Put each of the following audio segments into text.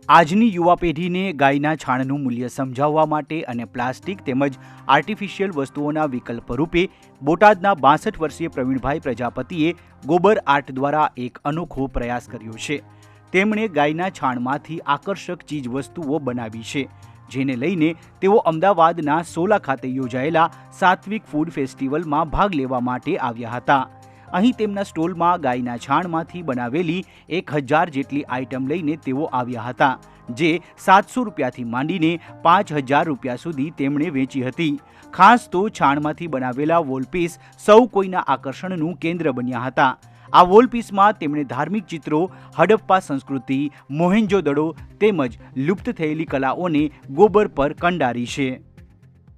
આજની યુવા પેઢીને ગાયના છાણનું મૂલ્ય સમજાવવા માટે અને પ્લાસ્ટિક તેમજ આર્ટિફિશિયલ વસ્તુઓના વિકલ્પ રૂપે બોટાદના 62 વર્ષીય પ્રવીણભાઈ પ્રજાપતિએ ગોબર આર્ટ દ્વારા એક અનોખો પ્રયાસ કર્યો છે। તેમણે ગાયના છાણમાંથી આકર્ષક ચીજ વસ્તુઓ બનાવી છે, જેને લઈને તેઓ અમદાવાદના સોલા ખાતે યોજાયેલા સાત્વિક ફૂડ ફેસ્ટિવલમાં ભાગ લેવા માટે આવ્યા હતા। અહીં તેમના સ્ટોલમાં ગાયના છાણમાંથી બનાવેલી 1000 જેટલી આઇટમ લઈને તેઓ આવ્યા હતા, જે 700 રૂપિયાથી માંડીને 5000 રૂપિયા સુધી તેમણે વેચી હતી। ખાસ તો છાણમાંથી બનાવેલા વોલપીસ સૌ કોઈના આકર્ષણનું કેન્દ્ર બન્યા હતા। આ વોલપીસમાં તેમણે ધાર્મિક ચિત્રો, હડપ્પા સંસ્કૃતિ, મોહેન્જો-દડો તેમજ લુપ્ત થયેલી કલાઓને ગોબર પર કંડારી છે।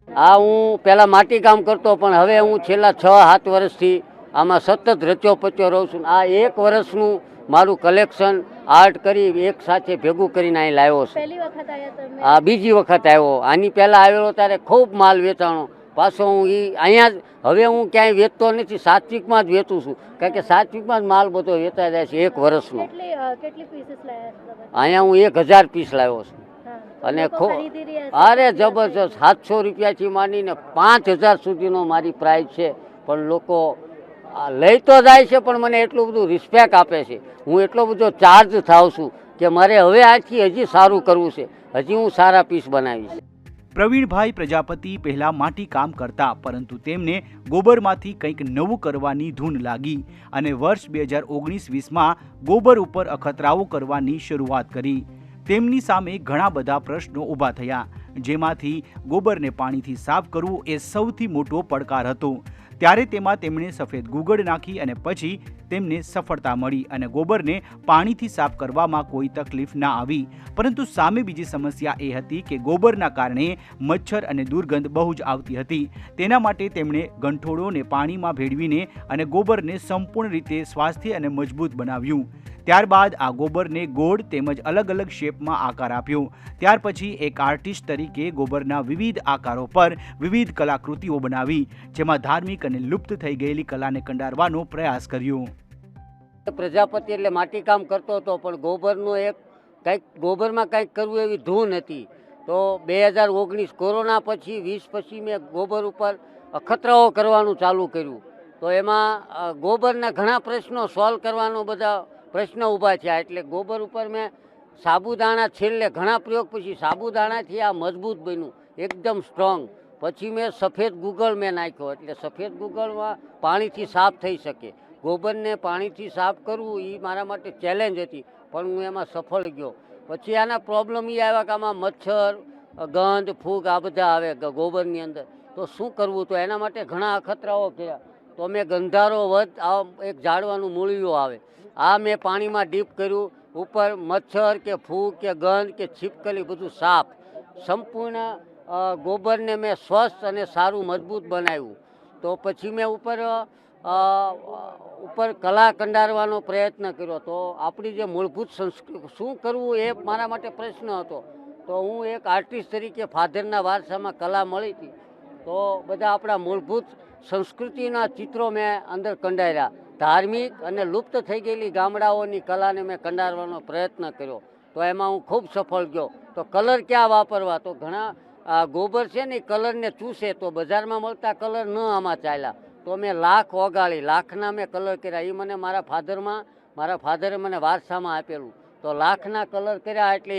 હું પહેલાં માટીકામ કરતો, પણ હવે હું છેલ્લા 6-7 વર્ષથી આમાં સતત રચ્યો પચ્યો રહું છું। આ 1 વર્ષનું મારું કલેક્શન આર્ટ કરી એક સાથે ભેગું કરીને અહીં લાવ્યો છું। પહેલી વખત આવ્યા તમે? આ બીજી વખત આવ્યો। આની પહેલાં આવેલો ત્યારે ખૂબ માલ વેચાણો, પાછો હું અહીંયા જ હવે હું ક્યાંય વેચતો નથી, સાત્વિકમાં જ વેચું છું, કારણ કે સાત્વિકમાં જ માલ બધો વેચાઈ જાય છે 1 વર્ષનો। કેટલી પીસીસ લાવ્યા છો તમે? અહીંયા હું 1000 પીસ લાવ્યો છું, અને અરે જબરજસ્ત 700 રૂપિયાથી માંડીને 5000 સુધીનો મારી પ્રાઇસ છે। પણ લોકો લઈ તો જાય છે, પણ મને એટલું બધું રિસ્પેક્ટ આપે છે, હું એટલો બધો ચાર્જ થાઉં છું કે મારે હવે આથી હજી સારું કરવું છે, હજી હું સારા પીસ બનાવીશ। પ્રવીણભાઈ પ્રજાપતિ પહેલા માટી કામ કરતા, પરંતુ તેમને ગોબરમાંથી કંઈક નવું કરવાની ધૂન લાગી અને વર્ષ 2019-20માં ગોબર ઉપર અખતરાઓ કરવાની શરૂઆત કરી। તેમની સામે ઘણા બધા પ્રશ્નો ઊભા થયા, જેમાંથી ગોબરને પાણીથી સાફ કરવું એ સૌથી મોટો પડકાર હતો। ત્યારે તેમાં તેમણે સફેદ ગુગળ નાખી અને પછી તેમને સફળતા મળી અને ગોબરને પાણીથી સાફ કરવામાં કોઈ તકલીફ ના આવી। પરંતુ સામે બીજી સમસ્યા એ હતી કે ગોબરના કારણે મચ્છર અને દુર્ગંધ બહુ જ આવતી હતી। તેના માટે તેમણે ગંઠોળોને પાણીમાં ભેળવીને અને ગોબરને સંપૂર્ણ રીતે સ્વાસ્થ્ય અને મજબૂત બનાવ્યું। ત્યારબાદ આ ગોબરને ગોળ તેમજ અલગ અલગ શેપમાં આકાર આપ્યો। ત્યાર પછી એક આર્ટિસ્ટ તરીકે ગોબરના વિવિધ આકારો પર વિવિધ કલાકૃતિઓ બનાવી, જેમાં ધાર્મિક અને લુપ્ત થઈ ગયેલી કલાને કંડારવાનો પ્રયાસ કર્યો। પ્રજાપતિ એટલે માટીકામ કરતો હતો, પણ ગોબરમાં કંઈક કરવું એવી ધૂન હતી। તો 2019 કોરોના પછી 20 પછી મેં ગોબર ઉપર અખતરાઓ કરવાનું ચાલુ કર્યું। તો એમાં ગોબરના ઘણા પ્રશ્નો સોલ્વ કરવાનો બધા પ્રશ્ન ઊભા થયા, એટલે ગોબર ઉપર મેં સાબુદાણા છેલ્લે ઘણા પ્રયોગ પછી સાબુદાણાથી આ મજબૂત બન્યું, એકદમ સ્ટ્રોંગ। પછી મેં સફેદ ગુગળ મેં નાખ્યો, એટલે સફેદ ગુગળમાં પાણીથી સાફ થઈ શકે। ગોબરને પાણીથી સાફ કરવું એ મારા માટે ચેલેન્જ હતી, પણ હું એમાં સફળ ગયો। પછી આના પ્રોબ્લેમ એ આવ્યા કે આમાં મચ્છર, ગંધ, ફૂગ આ બધા આવે ગોબરની અંદર, તો શું કરવું? તો એના માટે ઘણા અખતરાઓ કર્યા। તો મેં ગંધારો વધ આ એક ઝાડવાનું મૂળિયું આવે, આ મેં પાણીમાં ડીપ કર્યું, ઉપર મચ્છર કે ફૂગ કે ગંધ કે છીપકલી બધું સાફ, સંપૂર્ણ ગોબરને મેં સ્વસ્થ અને સારું મજબૂત બનાવ્યું। તો પછી મેં ઉપર કલા કંડારવાનો પ્રયત્ન કર્યો। તો આપણી જે મૂળભૂત સંસ્કૃતિ શું કરવું એ મારા માટે પ્રશ્ન હતો। તો હું એક આર્ટિસ્ટ તરીકે ફાધરના વારસામાં કલા મળી હતી, તો બધા આપણા મૂળભૂત સંસ્કૃતિના ચિત્રો મેં અંદર કંડાર્યા। ધાર્મિક અને લુપ્ત થઈ ગયેલી ગામડાઓની કલાને મેં કંડારવાનો પ્રયત્ન કર્યો, તો એમાં હું ખૂબ સફળ ગયો। તો કલર ક્યાં વાપરવા? તો ઘણા ગોબર છે ને કલરને ચૂસે, તો બજારમાં મળતા કલર ન આમાં ચાલ્યા, તો મેં લાખ ઓગાળી, લાખના મેં કલર કર્યા। એ મને મારા ફાધરે મને વારસામાં આપેલું, તો લાખના કલર કર્યા, એટલે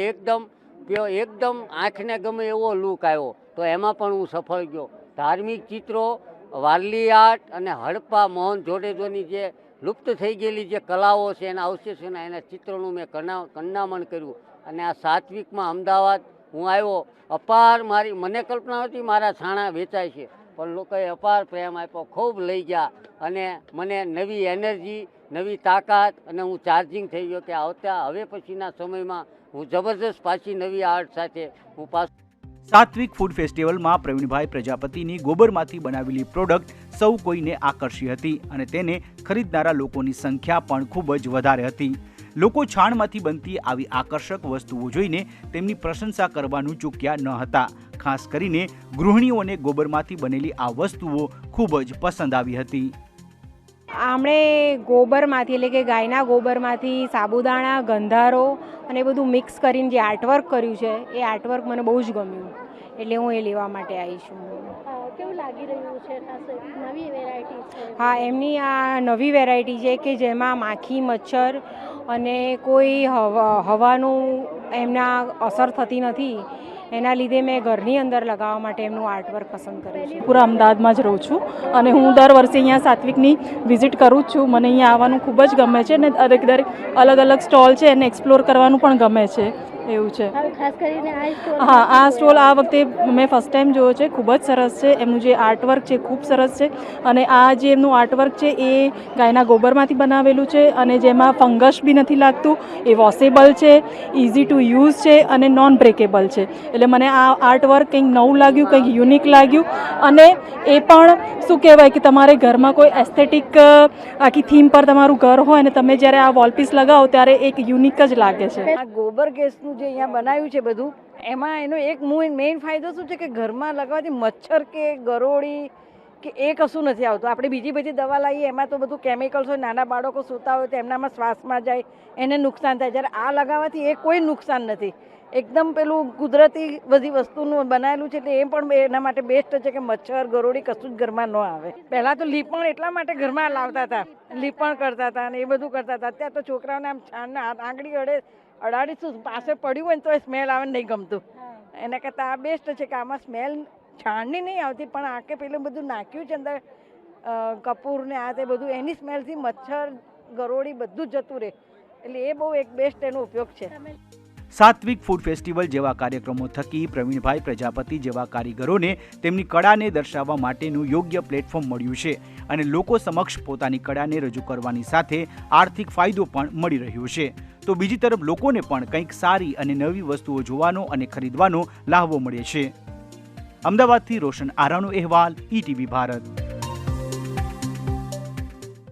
એકદમ આંખને ગમે એવો લુક આવ્યો। તો એમાં પણ હું સફળ ગયો। ધાર્મિક ચિત્રો, વારલી આર્ટ અને હડપ્પા મોહેન્જો-દડોની જે લુપ્ત થઈ ગયેલી જે કલાઓ છે એના અવશેષોના એના ચિત્રોનું મેં કંડામણ કર્યું। અને આ સાત્વિકમાં અમદાવાદ હું આવ્યો, અપાર મને કલ્પના હતી મારા છાણા વેચાય છે, પણ લોકોએ અપાર પ્રેમ આપ્યો, ખૂબ લઈ ગયા અને મને નવી એનર્જી, નવી તાકાત, અને હું ચાર્જિંગ થઈ ગયો કે હવે પછીના સમયમાં હું જબરજસ્ત પાછી નવી આર્ટ સાથે હું પાછું। સાત્વિક ફૂડ ફેસ્ટિવલમાં પ્રવીણભાઈ પ્રજાપતિની ગોબરમાંથી બનાવેલી પ્રોડક્ટ સૌ કોઈને આકર્ષી હતી અને તેને ખરીદનારા લોકોની સંખ્યા પણ ખૂબ જ વધારે હતી। લોકો છાણમાંથી બનતી આવી આકર્ષક વસ્તુઓ જોઈને તેમની પ્રશંસા કરવાનું ચૂક્યા ન હતા। ખાસ કરીને ગૃહિણીઓને ગોબરમાંથી બનેલી આ વસ્તુઓ ખૂબ જ પસંદ આવી હતી। આમણે ગોબરમાંથી એટલે કે ગાયના ગોબરમાંથી સાબુદાણા, ગંધારો અને એ બધું મિક્સ કરીને જે આર્ટવર્ક કર્યું છે એ આર્ટવર્ક મને બહુ જ ગમ્યું, એટલે હું એ લેવા માટે આવી છું. કેવું લાગી રહ્યું છે? ખાસ નવી વેરાયટી છે. હા, એમની આ નવી વેરાયટી છે કે જેમાં માખી, મચ્છર અને કોઈ હવાનું એમના અસર થતી નથી. એના લીધે મેં ઘરની અંદર લગાવવા માટે એમનું આર્ટવર્ક પસંદ કર્યું છે. પૂરા અમદાવાદમાં જ રહું છું અને હું દર વર્ષે અહીંયા સાત્વિકની વિઝિટ કરું જ છું. મને અહીંયા આવવાનું ખૂબ જ ગમે છે અને દરેક અલગ અલગ સ્ટોલ છે એને એક્સપ્લોર કરવાનું પણ ગમે છે, એવું છે. ખાસ કરીને હા, આ સ્ટોલ આ વખતે મેં ફર્સ્ટ ટાઈમ જોયો છે. ખૂબ જ સરસ છે. એમનું જે આર્ટવર્ક છે ખૂબ સરસ છે અને આ જે એમનું આર્ટવર્ક છે એ ગાયના ગોબરમાંથી બનાવેલું છે અને જેમાં ફંગસ બી નથી લાગતું, એ વોશેબલ છે, ઇઝી ટુ યુઝ છે અને નોન બ્રેકેબલ છે. એટલે મને આ આર્ટવર્ક કંઈક નવું લાગ્યું, કંઈક યુનિક લાગ્યું અને એ પણ શું કહેવાય કે તમારે ઘરમાં કોઈ એસ્થેટિક આખી થીમ પર તમારું ઘર હોય અને તમે જ્યારે આ વોલપીસ લગાવો ત્યારે એક યુનિક જ લાગે છે. આ ગોબર ગેસનું જે અહીંયા બનાવ્યું છે બધું, એમાં એનો એક મેઇન ફાયદો શું છે કે ઘરમાં લગાવવાથી મચ્છર કે ગરોળી કે એ કશું નથી આવતું. આપણે બીજી બધી દવા લાવીએ એમાં તો બધું કેમિકલ્સ હોય, નાના બાળકો સૂતા હોય તો એમનામાં શ્વાસમાં જાય, એને નુકસાન થાય. જ્યારે આ લગાવવાથી એ કોઈ નુકસાન નથી, એકદમ પેલું કુદરતી બધી વસ્તુનું બનાવેલું છે. એટલે એ પણ એના માટે બેસ્ટ છે કે મચ્છર ગરોળી કશું જ ઘરમાં ન આવે. પહેલાં તો લીપણ એટલા માટે ઘરમાં લાવતા હતા, લીપણ કરતા હતા અને એ બધું કરતા હતા. અત્યારે તો છોકરાઓને આમ છાણના આંગળી અડાડીશું પાસે પડ્યું હોય ને તો એ સ્મેલ આવે નહીં ગમતું. એના કરતાં આ બેસ્ટ છે કે આમાં સ્મેલ છાણની નહીં આવતી, પણ આકે પેલું બધું નાખ્યું છે અંદર કપૂર ને આ તે બધું, એની સ્મેલથી મચ્છર ગરોળી બધું જ જતું રહે. એટલે એ બહુ એક બેસ્ટ એનો ઉપયોગ છે. સાત્વિક ફૂડ ફેસ્ટિવલ જેવા કાર્યક્રમો થકી પ્રવીણભાઈ પ્રજાપતિ જેવા કારીગરોને તેમની કળાને દર્શાવવા માટેનું યોગ્ય પ્લેટફોર્મ મળ્યું છે અને લોકો સમક્ષ પોતાની કળાને રજૂ કરવાની સાથે આર્થિક ફાયદો પણ મળી રહ્યો છે. તો બીજી તરફ લોકોને પણ કંઈક સારી અને નવી વસ્તુઓ જોવાનો અને ખરીદવાનો લાહવો મળે છે. અમદાવાદથી રોશન આરાનો અહેવાલ, ETV ભારત.